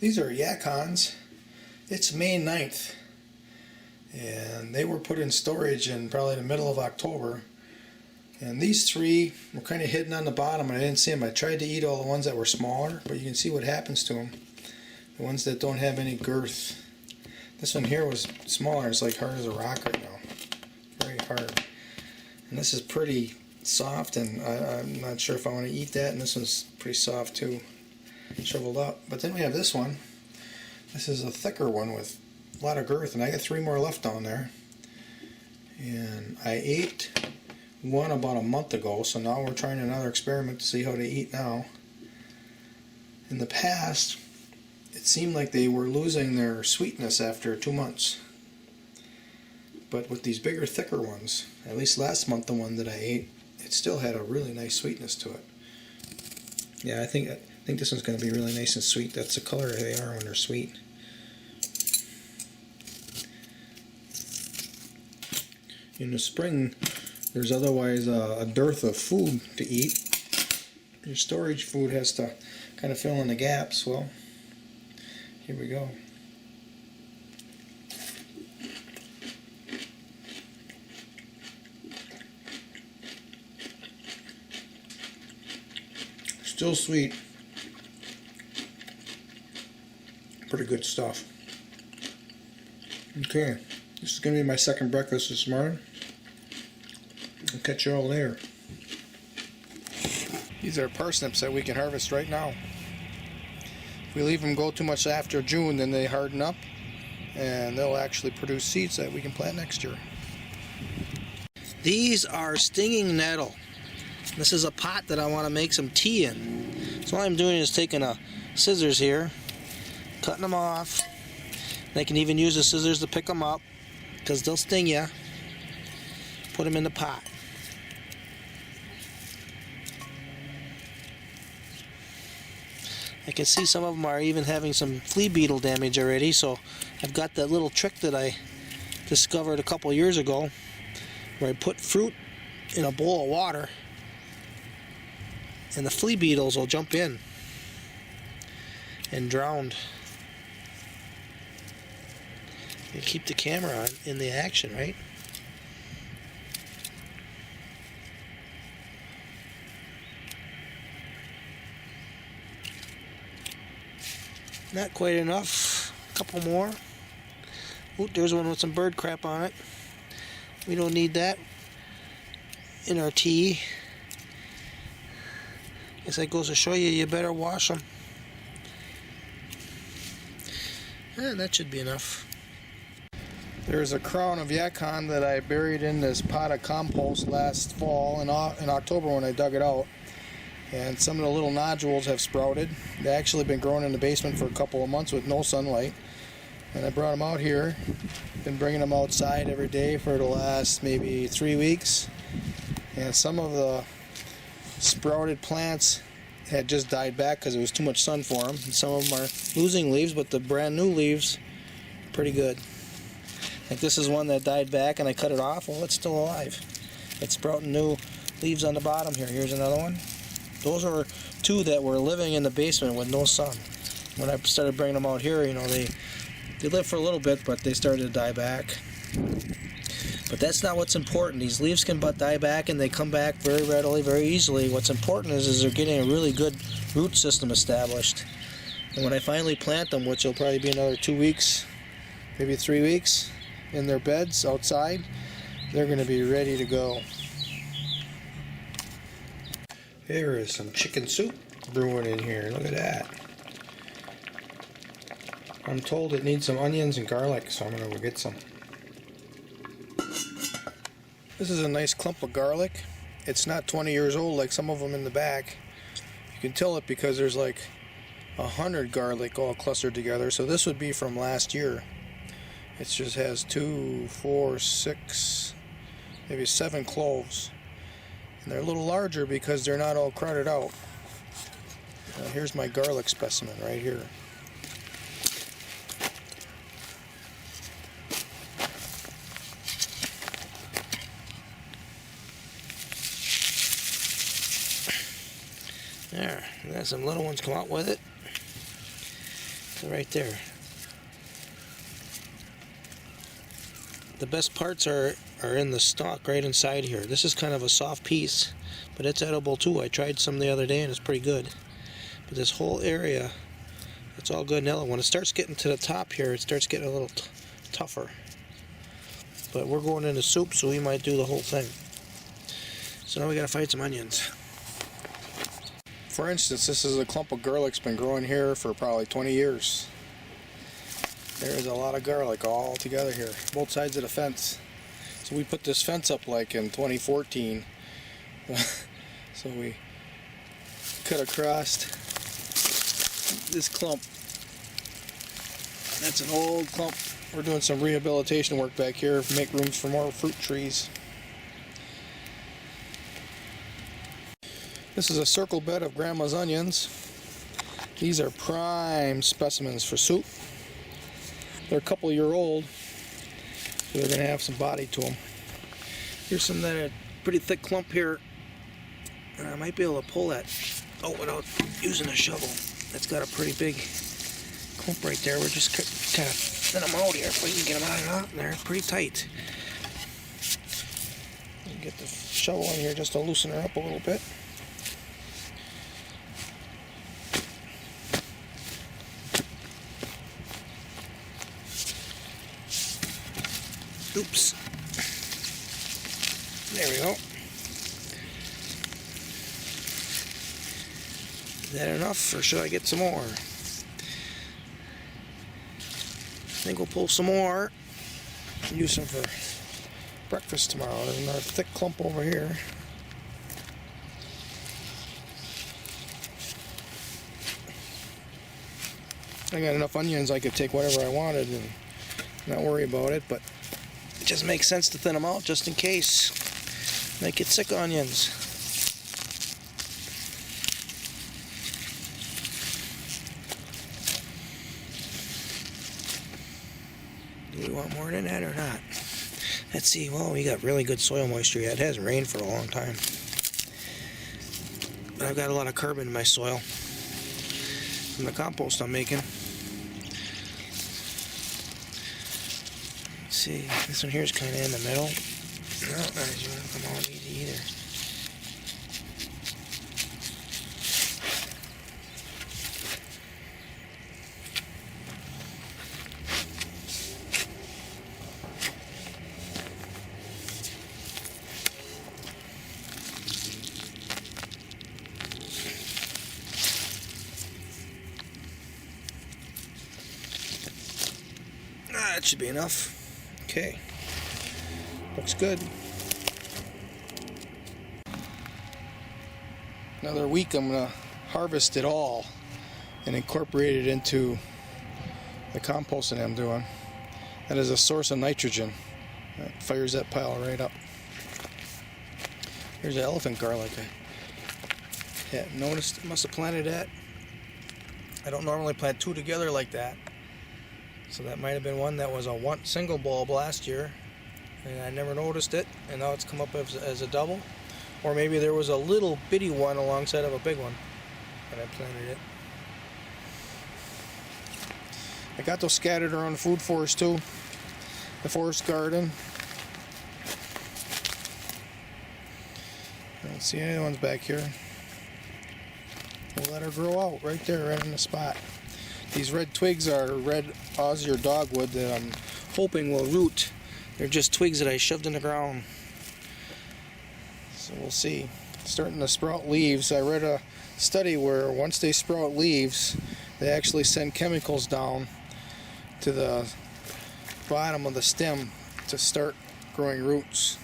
These are Yakons. It's May 9th. And they were put in storage in probably the middle of October. And these three were kind of hidden on the bottom and I didn't see them. I tried to eat all the ones that were smaller, but you can see what happens to them. The ones that don't have any girth. This one here was smaller. It's like hard as a rock right now. Very hard. And this is pretty soft, and I'm not sure if I want to eat that. And this one's pretty soft too, shriveled up. But then we have this one. This is a thicker one with a lot of girth, and I got 3 more left down there. And I ate one about a month ago, so now we're trying another experiment to see how they eat now. In the past, it seemed like they were losing their sweetness after 2 months. But with these bigger, thicker ones, at least last month the one that I ate, it still had a really nice sweetness to it. Yeah, I think this one's going to be really nice and sweet. That's the color they are when they're sweet. In the spring, there's otherwise a dearth of food to eat. Your storage food has to kind of fill in the gaps. Well, here we go. Still sweet. Pretty good stuff. Okay, this is going to be my second breakfast this morning. I'll catch you all later. These are parsnips that we can harvest right now. If we leave them go too much after June, then they harden up and they'll actually produce seeds that we can plant next year. These are stinging nettle. This is a pot that I want to make some tea in. So all I'm doing is taking a scissors here, cutting them off. And I can even use the scissors to pick them up because they'll sting you. Put them in the pot. I can see some of them are even having some flea beetle damage already, so I've got that little trick that I discovered a couple years ago where I put fruit in a bowl of water and the flea beetles will jump in and drown. You keep the camera in the action, right? Not quite enough. A couple more. Ooh, there's one with some bird crap on it. We don't need that in our tea. Guess that goes to show you, you better wash them. And that should be enough. There's a crown of Yakon that I buried in this pot of compost last fall in October when I dug it out. And some of the little nodules have sprouted. They've actually been growing in the basement for a couple of months with no sunlight. And I brought them out here. Been bringing them outside every day for the last maybe 3 weeks. And some of the sprouted plants had just died back because it was too much sun for them. And some of them are losing leaves, but the brand new leaves are pretty good. Like this is one that died back and I cut it off. Well, it's still alive. It's sprouting new leaves on the bottom here. Here's another one. Those are 2 that were living in the basement with no sun. When I started bringing them out here, you know, they lived for a little bit, but they started to die back. But that's not what's important. These leaves can die back and they come back very readily, very easily. What's important is they're getting a really good root system established. And when I finally plant them, which will probably be another 2 weeks, maybe 3 weeks, in their beds outside, they're going to be ready to go. Here is some chicken soup brewing in here. Look at that. I'm told it needs some onions and garlic, so I'm going to go get some. This is a nice clump of garlic. It's not 20 years old like some of them in the back. You can tell it because there's like 100 garlic all clustered together. So this would be from last year. It just has 2, 4, 6, maybe 7 cloves. And they're a little larger because they're not all crowded out. Here's my garlic specimen right here. There, and then some little ones come out with it. So right there. The best parts are in the stalk right inside here. This is kind of a soft piece, but it's edible too. I tried some the other day and it's pretty good. But this whole area, it's all good. Now when it starts getting to the top here, it starts getting a little tougher. But we're going into soup, so we might do the whole thing. So now we gotta fight some onions. For instance, this is a clump of garlic that's been growing here for probably 20 years. There's a lot of garlic all together here, both sides of the fence. So we put this fence up like in 2014. So we cut across this clump. That's an old clump. We're doing some rehabilitation work back here, make rooms for more fruit trees. This is a circle bed of Grandma's onions. These are prime specimens for soup. They're a couple year old, so they're going to have some body to them. Here's some that are pretty thick clump here. I might be able to pull that without using a shovel. That's got a pretty big clump right there. We're just kind of thin them out here if we can get them out of there. They're pretty tight. Get the shovel in here just to loosen her up a little bit. Oops. There we go. Is that enough, or should I get some more? I think we'll pull some more and use some for breakfast tomorrow. There's another thick clump over here. I got enough onions I could take whatever I wanted and not worry about it, but it just makes sense to thin them out just in case. Might get sick of onions. Do we want more than that or not? Let's see. Well, we got really good soil moisture yet. It hasn't rained for a long time. But I've got a lot of carbon in my soil from the compost I'm making. Let's see. This one here is kind of in the middle. No, not as you want to come out easy either. That should be enough. Okay. Looks good. Another week I'm going to harvest it all and incorporate it into the composting I'm doing. That is a source of nitrogen. That fires that pile right up. Here's the elephant garlic. I hadn't noticed. Must have planted that. I don't normally plant two together like that. So that might have been one that was a single bulb last year, and I never noticed it, and now it's come up as a double. Or maybe there was a little bitty one alongside of a big one, and I planted it. I got those scattered around the food forest too, the forest garden. I don't see any ones back here. We'll let her grow out right there, right in the spot. These red twigs are red Aussie or dogwood that I'm hoping will root. They're just twigs that I shoved in the ground. So we'll see. Starting to sprout leaves. I read a study where once they sprout leaves, they actually send chemicals down to the bottom of the stem to start growing roots.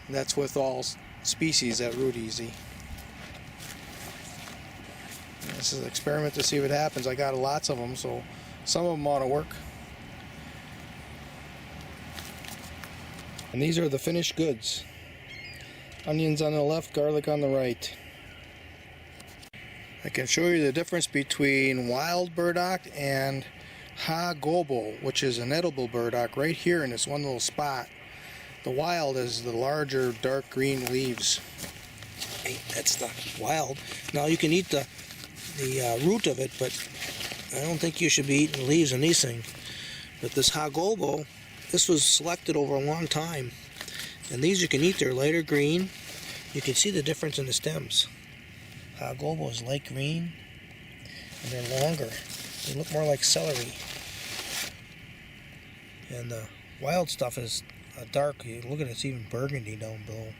And that's with all species that root easy. This is an experiment to see what happens. I got lots of them, so some of them ought to work. And these are the finished goods. Onions on the left, garlic on the right. I can show you the difference between wild burdock and ha gobo, which is an edible burdock, right here in this one little spot. The wild is the larger dark green leaves. Hey, that's the wild. Now you can eat the root of it, but I don't think you should be eating leaves in these things. But this Hagobo, this was selected over a long time. And these you can eat, they're lighter green. You can see the difference in the stems. Hagobo is light green, and they're longer. They look more like celery. And the wild stuff is dark. Look at it, it's even burgundy down below.